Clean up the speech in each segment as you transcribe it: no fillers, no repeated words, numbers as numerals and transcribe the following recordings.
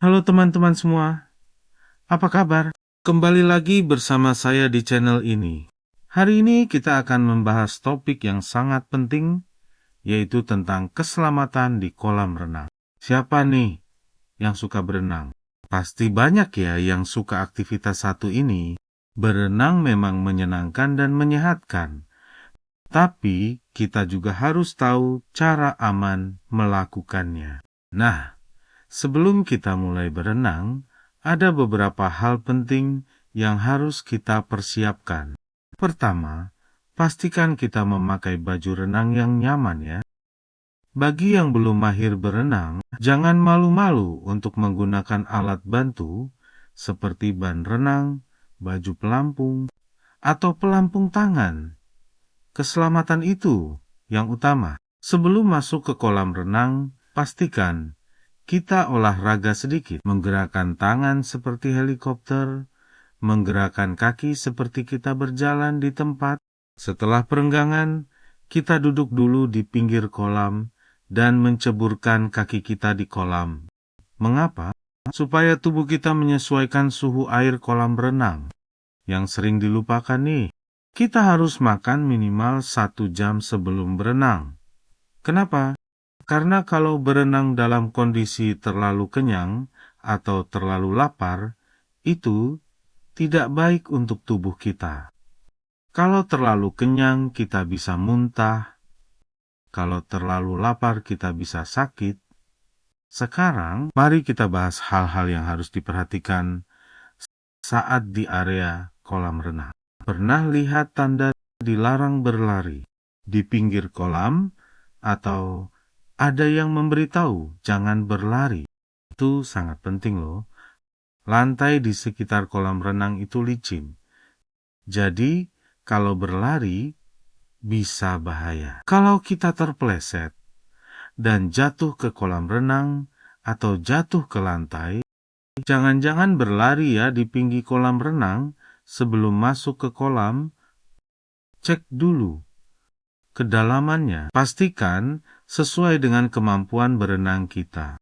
Halo teman-teman semua, apa kabar? Kembali lagi bersama saya di channel ini. Hari ini kita akan membahas topik yang sangat penting, yaitu tentang keselamatan di kolam renang. Siapa nih yang suka berenang? Pasti banyak ya yang suka aktivitas satu ini. Berenang memang menyenangkan dan menyehatkan, tapi kita juga harus tahu cara aman melakukannya. Nah, sebelum kita mulai berenang, ada beberapa hal penting yang harus kita persiapkan. Pertama, pastikan kita memakai baju renang yang nyaman ya. Bagi yang belum mahir berenang, jangan malu-malu untuk menggunakan alat bantu seperti ban renang, baju pelampung, atau pelampung tangan. Keselamatan itu yang utama. Sebelum masuk ke kolam renang, pastikan kita olahraga sedikit, menggerakkan tangan seperti helikopter, menggerakkan kaki seperti kita berjalan di tempat. Setelah perenggangan, kita duduk dulu di pinggir kolam dan menceburkan kaki kita di kolam. Mengapa? Supaya tubuh kita menyesuaikan suhu air kolam renang. Yang sering dilupakan nih, kita harus makan minimal 1 jam sebelum berenang. Kenapa? Karena kalau berenang dalam kondisi terlalu kenyang atau terlalu lapar, itu tidak baik untuk tubuh kita. Kalau terlalu kenyang, kita bisa muntah. Kalau terlalu lapar, kita bisa sakit. Sekarang, mari kita bahas hal-hal yang harus diperhatikan saat di area kolam renang. Pernah lihat tanda dilarang berlari di pinggir kolam atau ada yang memberitahu jangan berlari? Itu sangat penting loh. Lantai di sekitar kolam renang itu licin. Jadi, kalau berlari bisa bahaya. Kalau kita terpeleset dan jatuh ke kolam renang atau jatuh ke lantai, jangan-jangan berlari ya di pinggir kolam renang. Sebelum masuk ke kolam, cek dulu kedalamannya. Pastikan sesuai dengan kemampuan berenang kita.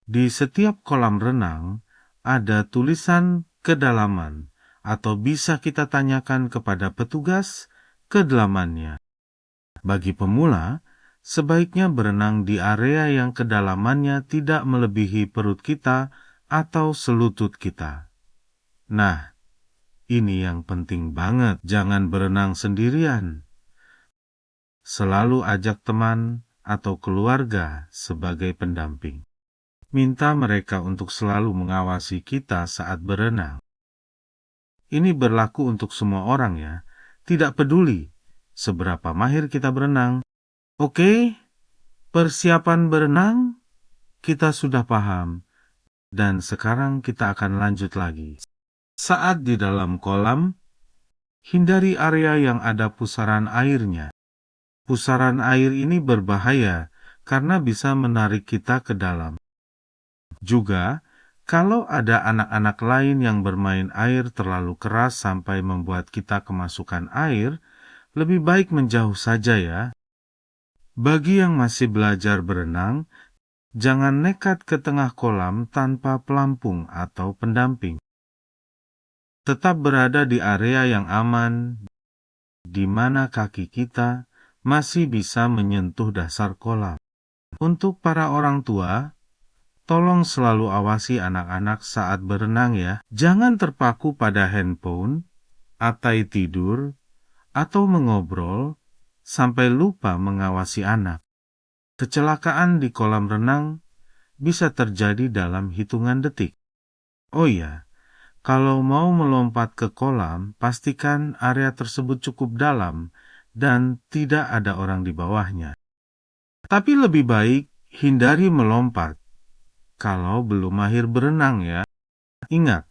Di setiap kolam renang ada tulisan kedalaman atau bisa kita tanyakan kepada petugas kedalamannya. Bagi pemula, sebaiknya berenang di area yang kedalamannya tidak melebihi perut kita atau selutut kita. Nah, ini yang penting banget, jangan berenang sendirian. Selalu ajak teman atau keluarga sebagai pendamping. Minta mereka untuk selalu mengawasi kita saat berenang. Ini berlaku untuk semua orang ya, tidak peduli seberapa mahir kita berenang. Oke, persiapan berenang kita sudah paham, dan sekarang kita akan lanjut lagi. Saat di dalam kolam, hindari area yang ada pusaran airnya. Pusaran air ini berbahaya karena bisa menarik kita ke dalam. Juga, kalau ada anak-anak lain yang bermain air terlalu keras sampai membuat kita kemasukan air, lebih baik menjauh saja ya. Bagi yang masih belajar berenang, jangan nekat ke tengah kolam tanpa pelampung atau pendamping. Tetap berada di area yang aman, di mana kaki kita masih bisa menyentuh dasar kolam. Untuk para orang tua, tolong selalu awasi anak-anak saat berenang ya. Jangan terpaku pada handphone, atai tidur, atau mengobrol sampai lupa mengawasi anak. Kecelakaan di kolam renang bisa terjadi dalam hitungan detik. Oh iya, kalau mau melompat ke kolam, pastikan area tersebut cukup dalam dan tidak ada orang di bawahnya. Tapi lebih baik hindari melompat kalau belum mahir berenang ya. Ingat,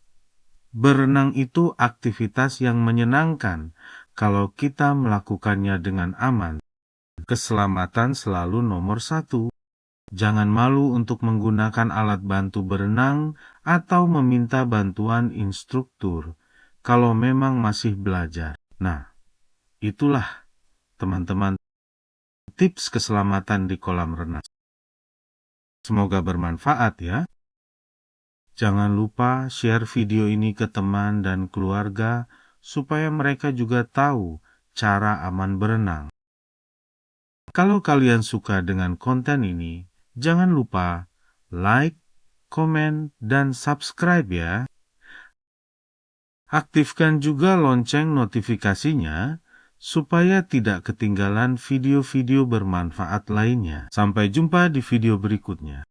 berenang itu aktivitas yang menyenangkan kalau kita melakukannya dengan aman. Keselamatan selalu nomor 1. Jangan malu untuk menggunakan alat bantu berenang atau meminta bantuan instruktur kalau memang masih belajar. Nah, itulah teman-teman tips keselamatan di kolam renang. Semoga bermanfaat ya. Jangan lupa share video ini ke teman dan keluarga supaya mereka juga tahu cara aman berenang. Kalau kalian suka dengan konten ini, jangan lupa like, komen, dan subscribe ya. Aktifkan juga lonceng notifikasinya supaya tidak ketinggalan video-video bermanfaat lainnya. Sampai jumpa di video berikutnya.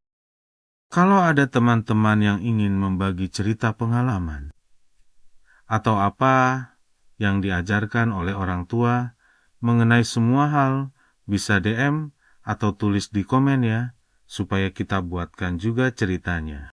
Kalau ada teman-teman yang ingin membagi cerita pengalaman atau apa yang diajarkan oleh orang tua mengenai semua hal, bisa DM atau tulis di komen ya, supaya kita buatkan juga ceritanya.